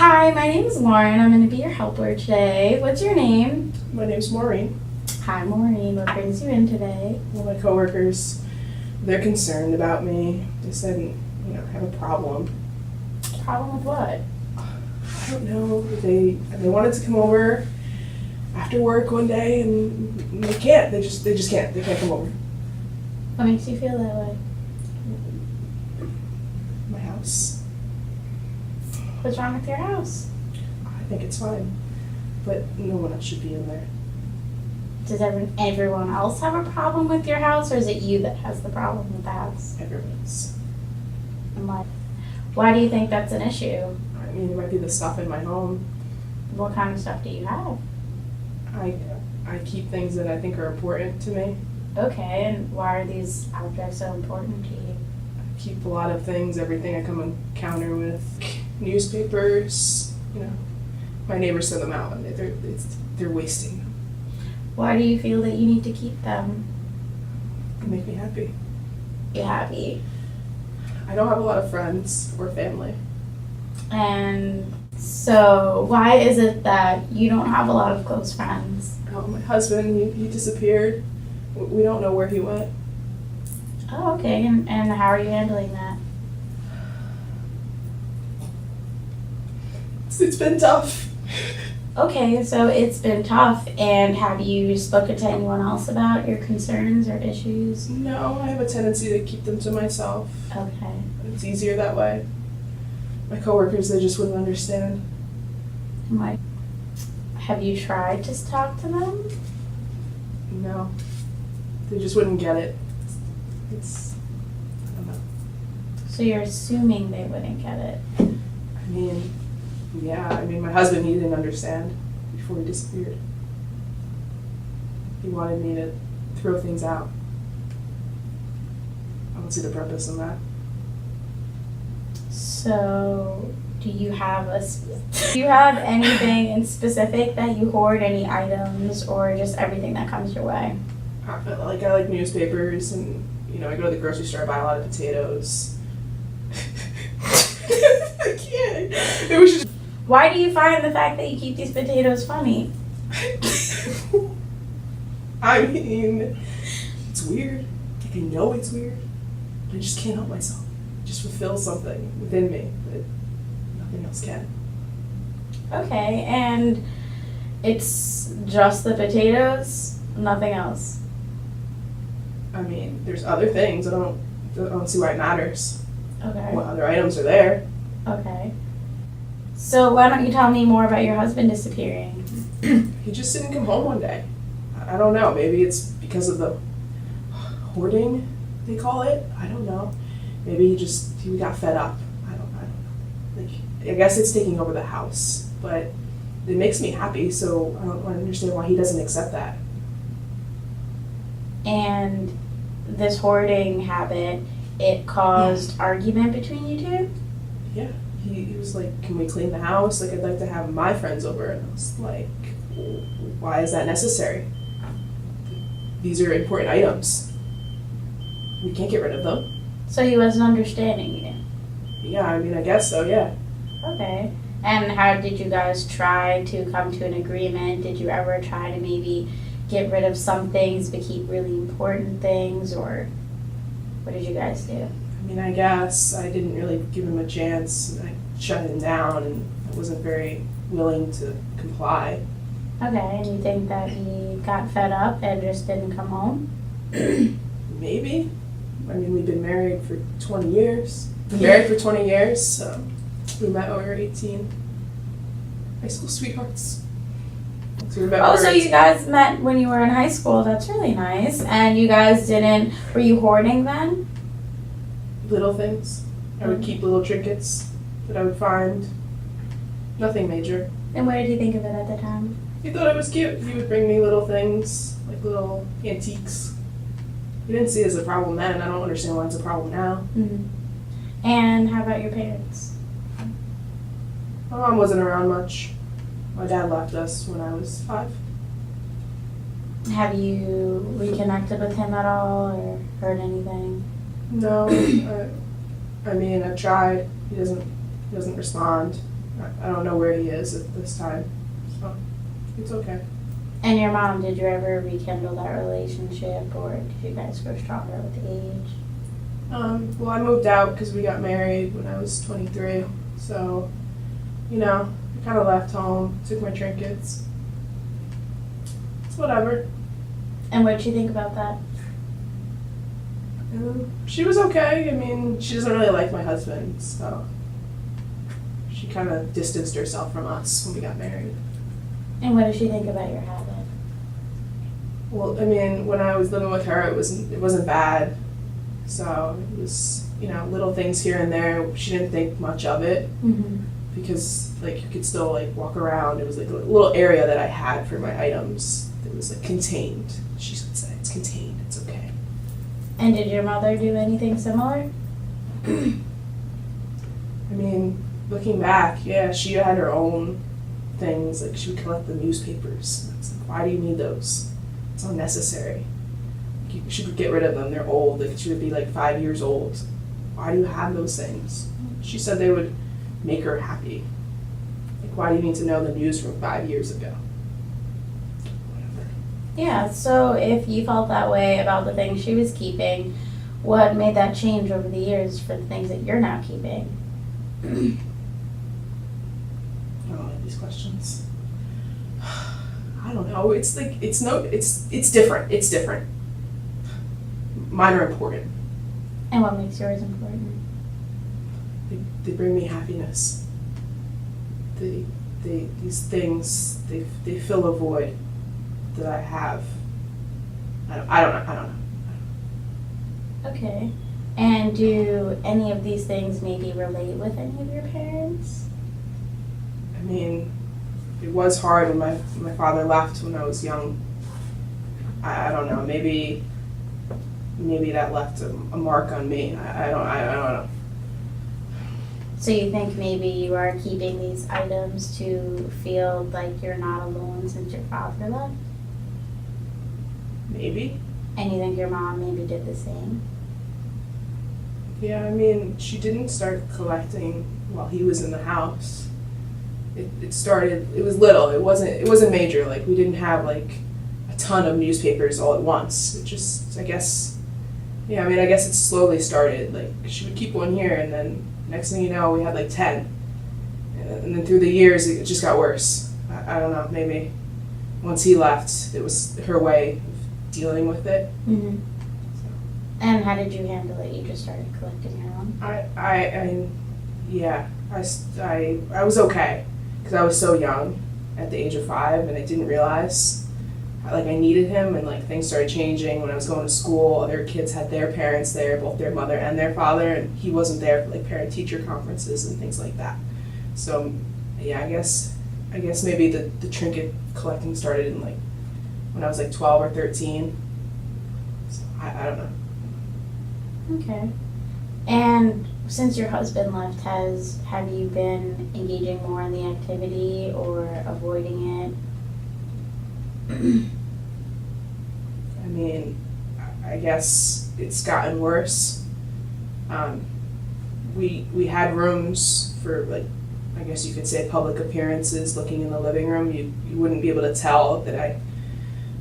Hi, my name is Lauren. I'm going to be your helper today. What's your name? My name's Maureen. Hi, Maureen. What brings you in today? Well, my coworkers, they're concerned about me. They said, I have a problem. Problem with what? I don't know. They wanted to come over after work one day, and they can't. They just can't. They can't come over. What makes you feel that way? My house. What's wrong with your house? I think it's fine, but no one else should be in there. Does everyone else have a problem with your house, or is it you that has the problem with the house? Everyone's. And why do you think that's an issue? I mean, it might be the stuff in my home. What kind of stuff do you have? I keep things that I think are important to me. Okay, and why are these objects so important to you? I keep a lot of things, everything I come encounter with. Newspapers, my neighbors send them out and they're wasting them. Why do you feel that you need to keep them? They make me happy. You happy? I don't have a lot of friends or family. And so why is it that you don't have a lot of close friends? My husband, he disappeared. We don't know where he went. Oh, okay. And how are you handling that? It's been tough. Okay, so it's been tough. And have you spoken to anyone else about your concerns or issues? No, I have a tendency to keep them to myself. Okay. It's easier that way. My coworkers, they just wouldn't understand. Have you tried to talk to them? No. They just wouldn't get it. I don't know. So you're assuming they wouldn't get it? My husband, he didn't understand before he disappeared. He wanted me to throw things out. I don't see the purpose in that. So, do you have anything in specific that you hoard, any items, or just everything that comes your way? I like newspapers, and I go to the grocery store, I buy a lot of potatoes. I can't. It was just. Why do you find the fact that you keep these potatoes funny? I mean, it's weird. I know it's weird. But I just can't help myself. It just fulfills something within me that nothing else can. Okay, and it's just the potatoes, nothing else? I mean, there's other things. I don't see why it matters. Okay. What other items are there? Okay. So why don't you tell me more about your husband disappearing? He just didn't come home one day. I don't know. Maybe it's because of the hoarding, they call it. I don't know. Maybe he got fed up. I don't know. I guess it's taking over the house, but it makes me happy, so I don't understand why he doesn't accept that. And this hoarding habit, it caused argument between you two? Yeah. He was like, can we clean the house? Like, I'd like to have my friends over. And I was like, why is that necessary? These are important items. We can't get rid of them. So he wasn't understanding you? Yeah, I guess so, yeah. Okay. And how did you guys try to come to an agreement? Did you ever try to maybe get rid of some things but keep really important things? Or what did you guys do? I guess I didn't really give him a chance. I shut him down, and I wasn't very willing to comply. Okay, and you think that he got fed up and just didn't come home? Maybe. We've been married for 20 years. So we met when we were 18. High school sweethearts. So you guys met when you were in high school. That's really nice. And you guys were you hoarding then? Little things. I would keep little trinkets that I would find. Nothing major. And what did you think of it at the time? He thought it was cute. He would bring me little things, like little antiques. He didn't see it as a problem then. I don't understand why it's a problem now. Mm-hmm. And how about your parents? My mom wasn't around much. My dad left us when I was 5. Have you reconnected with him at all or heard anything? No, I've tried. He doesn't respond. I don't know where he is at this time, so it's okay. And your mom, did you ever rekindle that relationship, or did you guys grow stronger with age? Well, I moved out because we got married when I was 23, so, you know, I kind of left home, took my trinkets. It's whatever. And what did you think about that? She was okay. I mean, she doesn't really like my husband, so she kind of distanced herself from us when we got married. And what did she think about your habit? Well, I mean, when I was living with her, it wasn't bad. So it was, you know, little things here and there. She didn't think much of it Mm-hmm. because, like, you could still, like, walk around. It was, like, a little area that I had for my items that was, like, contained. She would say, it's contained, it's okay. And did your mother do anything similar? I mean, looking back, yeah, she had her own things. Like, she would collect the newspapers. It's like, why do you need those? It's unnecessary. You should get rid of them. They're old. Like, she would be like 5 years old. Why do you have those things? She said they would make her happy. Like, why do you need to know the news from 5 years ago? Whatever. Yeah, so if you felt that way about the things she was keeping, what made that change over the years for the things that you're now keeping? I don't like these questions. I don't know. It's like, it's different. It's different. Mine are important. And what makes yours important? They bring me happiness. These things, they fill a void that I have. I don't know. Okay. And do any of these things maybe relate with any of your parents? I mean, it was hard when my father left when I was young. I don't know. Maybe that left a mark on me. I don't know. So you think maybe you are keeping these items to feel like you're not alone since your father left? Maybe. And you think your mom maybe did the same? Yeah, I mean, she didn't start collecting while he was in the house. It started, it was little, it wasn't major, like, we didn't have, like, a ton of newspapers all at once. It just, I guess it slowly started, like, she would keep one here, and then next thing you know, we had, like, 10. And then through the years, it just got worse. I don't know, maybe once he left, it was her way of dealing with it. Mm-hmm. And how did you handle it? You just started collecting your own? I was okay because I was so young at the age of 5, and I didn't realize I needed him, and like things started changing when I was going to school. Other kids had their parents there, both their mother and their father, and he wasn't there for like parent teacher conferences and things like that. So yeah, I guess maybe the trinket collecting started in like when I was like 12 or 13. So I don't know. Okay. And since your husband left, have you been engaging more in the activity or avoiding it? I mean, I guess it's gotten worse. We had rooms for like, I guess you could say public appearances, looking in the living room. You wouldn't be able to tell that I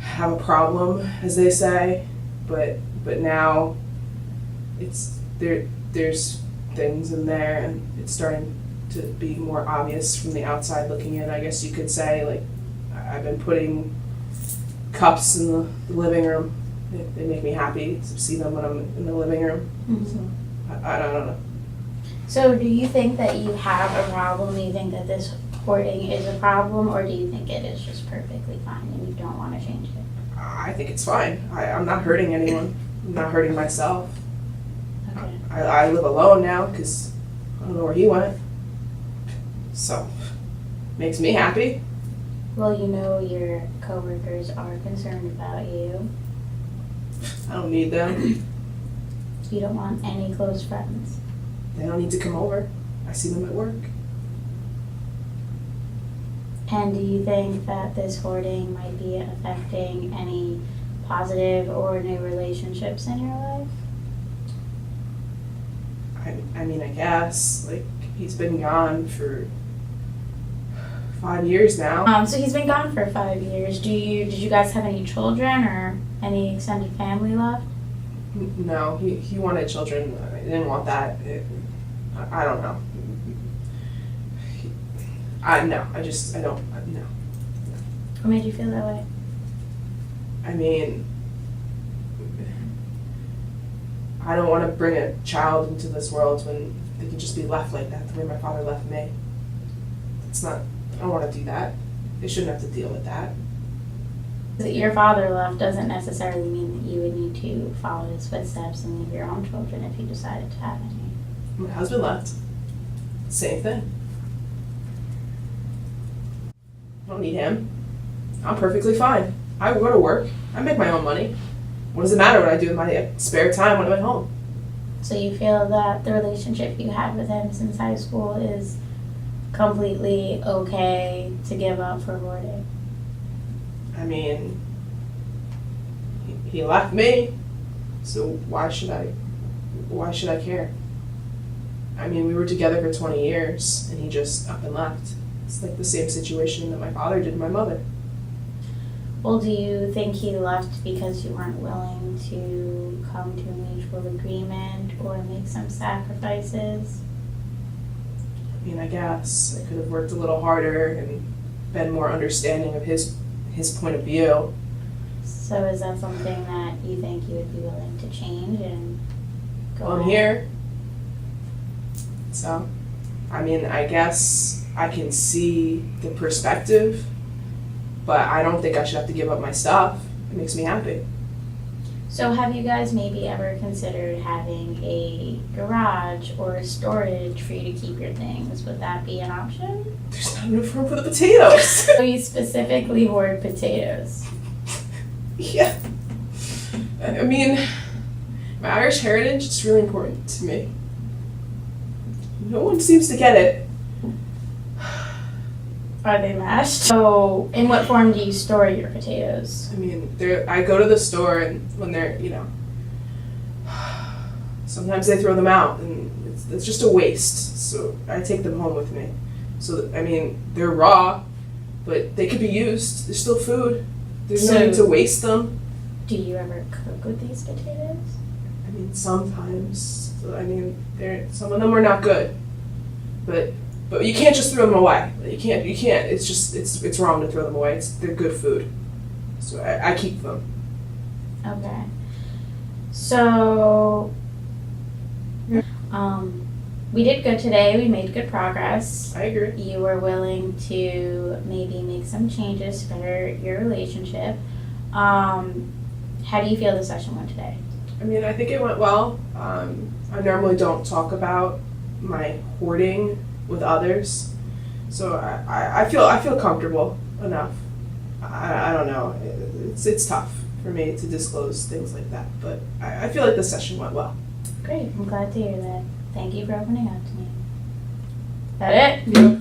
have a problem, as they say, but now there's things in there, and it's starting to be more obvious from the outside looking in. I guess you could say, like, I've been putting cups in the living room. They make me happy to see them when I'm in the living room. Mm-hmm. So I don't know. So do you think that you have a problem? Do you think that this hoarding is a problem, or do you think it is just perfectly fine and you don't want to change it? I think it's fine. I'm not hurting anyone. I'm not hurting myself. Okay. I live alone now because I don't know where he went. So, makes me happy. Well, you know your coworkers are concerned about you. I don't need them. You don't want any close friends. They don't need to come over. I see them at work. And do you think that this hoarding might be affecting any positive or new relationships in your life? I mean, I guess, like, he's been gone for 5 years now. So he's been gone for 5 years. Did you guys have any children or any extended family left? No, he wanted children. I didn't want that. I don't know. I don't. No. What made you feel that way? I mean, I don't want to bring a child into this world when they can just be left like that, the way my father left me. I don't want to do that. They shouldn't have to deal with that. That your father left doesn't necessarily mean that you would need to follow his footsteps and leave your own children if you decided to have any. My husband left. Same thing. I don't need him. I'm perfectly fine. I go to work. I make my own money. What does it matter what I do with my spare time when I'm at home? So you feel that the relationship you had with him since high school is completely okay to give up for hoarding? I mean, he left me, so why should I care? I mean, we were together for 20 years, and he just up and left. It's like the same situation that my father did to my mother. Well, do you think he left because you weren't willing to come to a mutual agreement or make some sacrifices? I mean, I guess I could have worked a little harder and been more understanding of his point of view. So is that something that you think you would be willing to change and go Well, I'm ahead? here. So, I mean, I guess I can see the perspective, but I don't think I should have to give up my stuff. It makes me happy. So have you guys maybe ever considered having a garage or storage for you to keep your things? Would that be an option? There's not enough room for the potatoes. So you specifically hoard potatoes. Yeah. I mean, my Irish heritage is really important to me. No one seems to get it. Are they mashed? So in what form do you store your potatoes? I mean, I go to the store and when they're, sometimes they throw them out and it's just a waste. So I take them home with me. So, I mean, they're raw, but they could be used. They're still food. There's no need to waste them. Do you ever cook with these potatoes? I mean, sometimes. I mean, some of them are not good, but you can't just throw them away. You can't. It's just it's wrong to throw them away. They're good food, so I keep them. Okay. So, we did good today. We made good progress. I agree. You were willing to maybe make some changes to better your relationship. How do you feel the session went today? I mean, I think it went well. I normally don't talk about my hoarding with others, so I feel comfortable enough. I don't know. It's tough for me to disclose things like that, but I feel like the session went well. Great. I'm glad to hear that. Thank you for opening up to me. That it? Yeah.